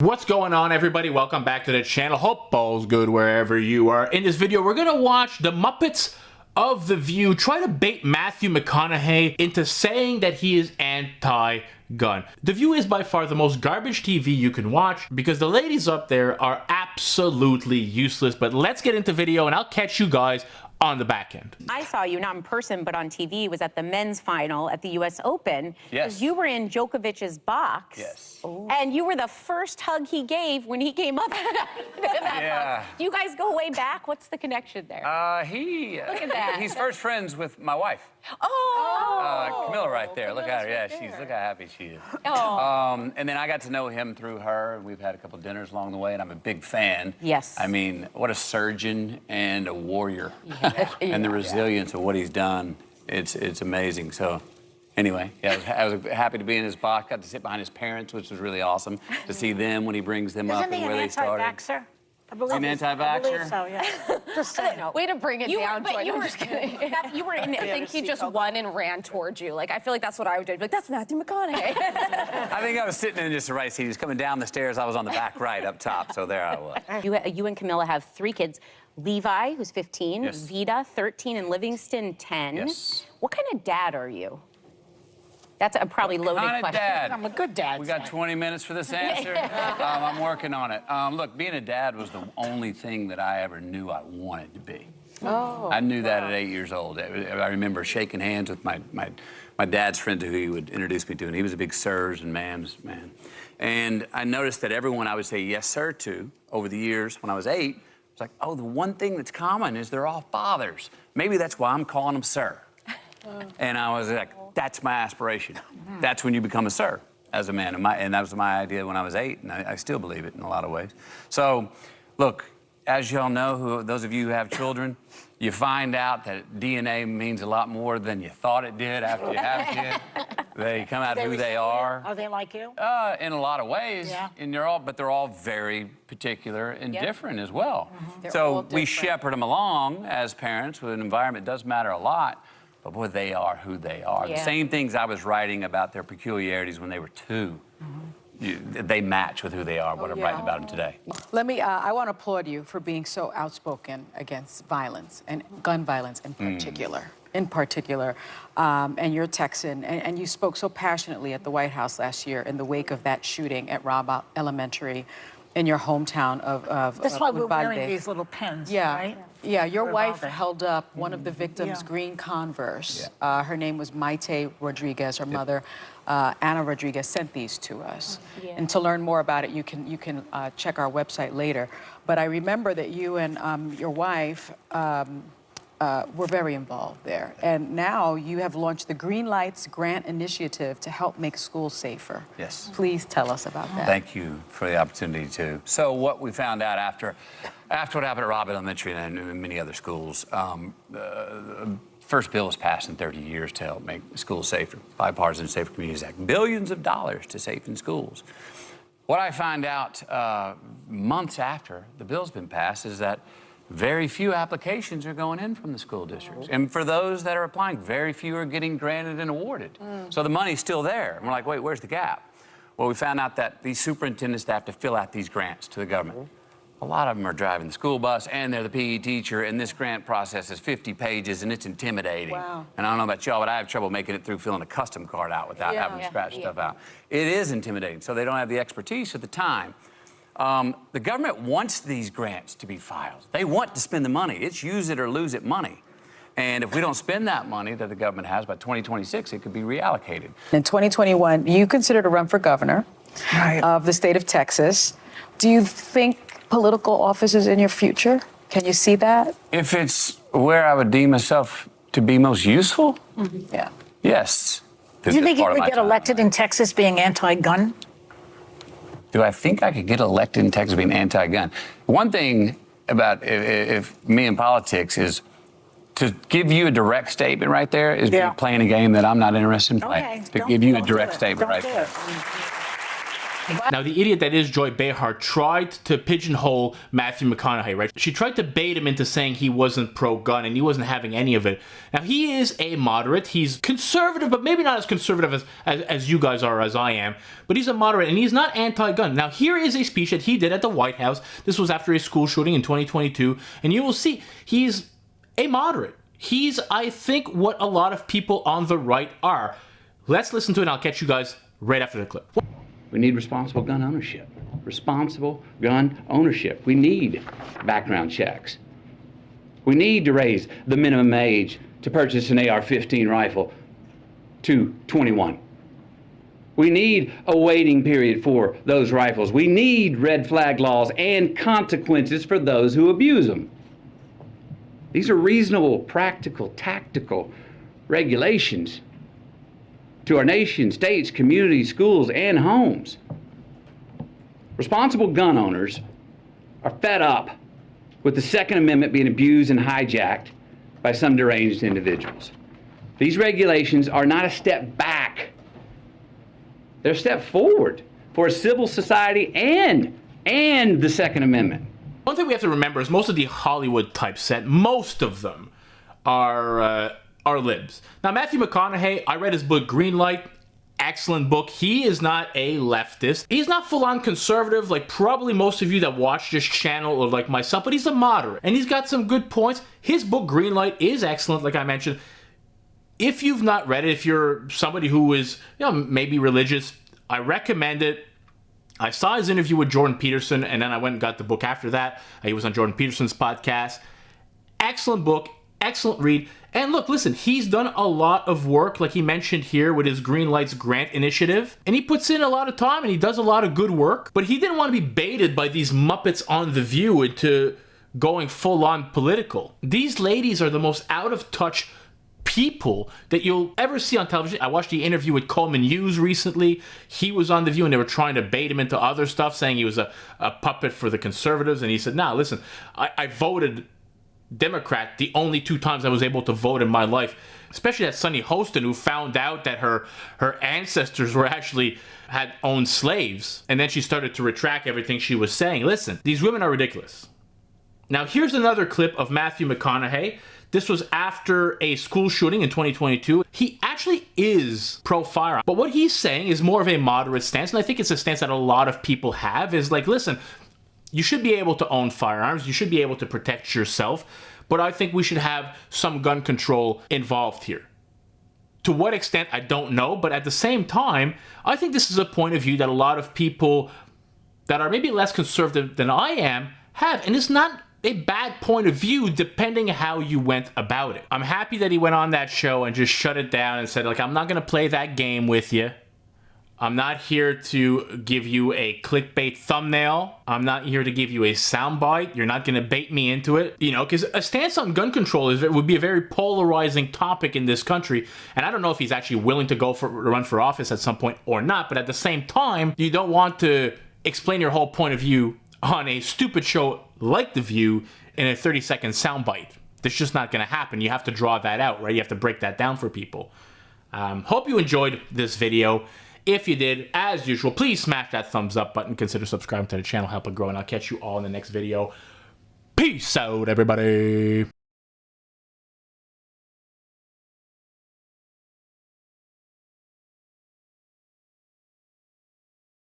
What's going on, everybody? Welcome back to the channel. Hope all's good wherever you are. In this video, we're gonna watch the Muppets of The View try to bait Mathew McConaughey into saying that he is anti-gun. The View is by far the most garbage TV you can watch because the ladies up there are absolutely useless. But let's get into video and I'll catch you guys on the back end. I saw you, not in person, but on TV, was at the men's final at the US Open. Yes. You were in Djokovic's box. Yes. Ooh. And you were the first hug he gave when he came up to that Yeah. hug. Do you guys go way back? What's the connection there? Look at that. He's first friends with my wife. Camilla right there. Look at her. Yeah, look how happy she is. Oh. And then I got to know him through her, and we've had a couple dinners along the way, and I'm a big fan. Yes. I mean, what a surgeon and a warrior. And the resilience of what he's done, it's amazing. So anyway, yeah, I was happy to be in his box. Got to sit behind his parents, which was really awesome to see them when he brings them up and where they started. Anti-vaxxer? An anti-vaxxer? I believe so, yeah. Just saying. Way to bring it down. But you I'm were, just kidding. you were in I think he just won and ran towards you. Like, I feel like that's what I would do. Like, that's Mathew McConaughey. I think I was sitting in just the right seat. He was coming down the stairs. I was on the back right up top, so there I was. You and Camilla have 3 kids. Levi, who's 15, Yes. Vita, 13, and Livingston, 10. Yes. What kind of dad are you? That's a probably loaded Kind of question. dad. I'm a good dad. We got 20 minutes for this answer. I'm working on it. Look, being a dad was the only thing that I ever knew I wanted to be. Oh. I knew that at 8 years old. I remember shaking hands with my dad's friend who he would introduce me to, and he was a big sirs and ma'ams man. And I noticed that everyone I would say yes, sir, to over the years when I was 8, it's like, oh, the one thing that's common is they're all fathers. Maybe that's why I'm calling them sir. And I was like, that's my aspiration. That's when you become a sir as a man. And that was my idea when I was 8, and I still believe it in a lot of ways. So, look, as y'all know, those of you who have children, you find out that DNA means a lot more than you thought it did after you have a kid. They come out who they are. Are they like you? In a lot of ways, Yeah. and but they're all very particular and Yep. different as well. They're So all we different. shepherd them along as parents. With an environment does matter a lot, but boy, they are who they are. Yeah. The same things I was writing about their peculiarities when they were 2. They match with who they are. What I'm writing about them today. Let me, I want to applaud you for being so outspoken against violence and gun violence in particular. And you're Texan, and you spoke so passionately at the White House last year in the wake of that shooting at Robb Elementary in your hometown of That's why we're Uvalde. wearing these little pins, Yeah, right? yeah. Your For wife Uvalde. held up one of the victims' Yeah. green Converse. Her name was Maite Rodriguez. Her mother, Anna Rodriguez, sent these to us. Yeah. And to learn more about it, you can check our website later. But I remember that you and your wife were very involved there. And now you have launched the Green Lights Grant Initiative to help make schools safer. Yes. Please tell us about that. Thank you for the opportunity to. So what we found out after what happened at Robb Elementary and in many other schools, first bill was passed in 30 years to help make schools safer. Bipartisan Safer Communities Act. Billions of dollars to safe schools. What I find out months after the bill's been passed is that very few applications are going in from the school districts. And for those that are applying, very few are getting granted and awarded. So the money's still there. And we're like, wait, where's the gap? Well, we found out that these superintendents have to fill out these grants to the government. A lot of them are driving the school bus and they're the PE teacher, and this grant process is 50 pages and it's intimidating. Wow. And I don't know about y'all, but I have trouble making it through filling a custom card out without having to scratch stuff out. It is intimidating, so they don't have the expertise at the time. The government wants these grants to be filed. They want to spend the money. It's use it or lose it money. And if we don't spend that money that the government has by 2026, it could be reallocated. In 2021, you considered to run for governor of the state of Texas. Do you think political office is in your future? Can you see that? If it's where I would deem myself to be most useful, Yeah. yes. Do you think you could get elected in Texas being anti-gun? Do I think I could get elected in Texas being anti-gun? One thing about if me in politics is to give you a direct statement right there is playing a game that I'm not interested in playing. Okay, To don't- give you a don't do direct it. statement Don't right do there. it. Now, the idiot that is Joy Behar tried to pigeonhole Mathew McConaughey, right? She tried to bait him into saying he wasn't pro-gun and he wasn't having any of it. Now, he is a moderate. He's conservative, but maybe not as conservative as you guys are, as I am. But he's a moderate, and he's not anti-gun. Now, here is a speech that he did at the White House. This was after a school shooting in 2022. And you will see, he's a moderate. He's, I think, what a lot of people on the right are. Let's listen to it, and I'll catch you guys right after the clip. We need responsible gun ownership. Responsible gun ownership. We need background checks. We need to raise the minimum age to purchase an AR-15 rifle to 21. We need a waiting period for those rifles. We need red flag laws and consequences for those who abuse them. These are reasonable, practical, tactical regulations to our nation, states, communities, schools, and homes. Responsible gun owners are fed up with the Second Amendment being abused and hijacked by some deranged individuals. These regulations are not a step back. They're a step forward for a civil society and the Second Amendment. One thing we have to remember is most of the Hollywood typeset, most of them are libs. Now, Mathew McConaughey, I read his book Greenlight, excellent book. He is not a leftist. He's not full-on conservative like probably most of you that watch this channel or like myself, but he's a moderate, and he's got some good points. His book Greenlight is excellent, like I mentioned. If you've not read it, if you're somebody who is, you know, maybe religious, I recommend it. I saw his interview with Jordan Peterson, and then I went and got the book after that. He was on Jordan Peterson's podcast. Excellent book, excellent read. And look, listen, he's done a lot of work, like he mentioned here, with his Green Lights grant initiative. And he puts in a lot of time, and he does a lot of good work. But he didn't want to be baited by these Muppets on The View into going full-on political. These ladies are the most out-of-touch people that you'll ever see on television. I watched the interview with Coleman Hughes recently. He was on The View and they were trying to bait him into other stuff, saying he was a puppet for the conservatives. And he said, nah, listen, I voted Democrat the only 2 times I was able to vote in my life. Especially that Sunny Hostin, who found out that her ancestors were actually had owned slaves. And then she started to retract everything she was saying. Listen, these women are ridiculous. Now, here's another clip of Mathew McConaughey. This was after a school shooting in 2022. He actually is pro-firearm, but what he's saying is more of a moderate stance, and I think it's a stance that a lot of people have, is like, listen, you should be able to own firearms, you should be able to protect yourself, but I think we should have some gun control involved here. To what extent, I don't know, but at the same time, I think this is a point of view that a lot of people that are maybe less conservative than I am have, and it's not a bad point of view depending how you went about it. I'm happy that he went on that show and just shut it down and said, like, I'm not gonna play that game with you. I'm not here to give you a clickbait thumbnail. I'm not here to give you a soundbite. You're not gonna bait me into it. You know, because a stance on gun control would be a very polarizing topic in this country. And I don't know if he's actually willing to run for office at some point or not, but at the same time, you don't want to explain your whole point of view on a stupid show like The View in a 30-second soundbite. That's just not going to happen. You have to draw that out, right? You have to break that down for people. Hope you enjoyed this video. If you did, as usual, please smash that thumbs up button. Consider subscribing to the channel, help it grow, and I'll catch you all in the next video. Peace out, everybody.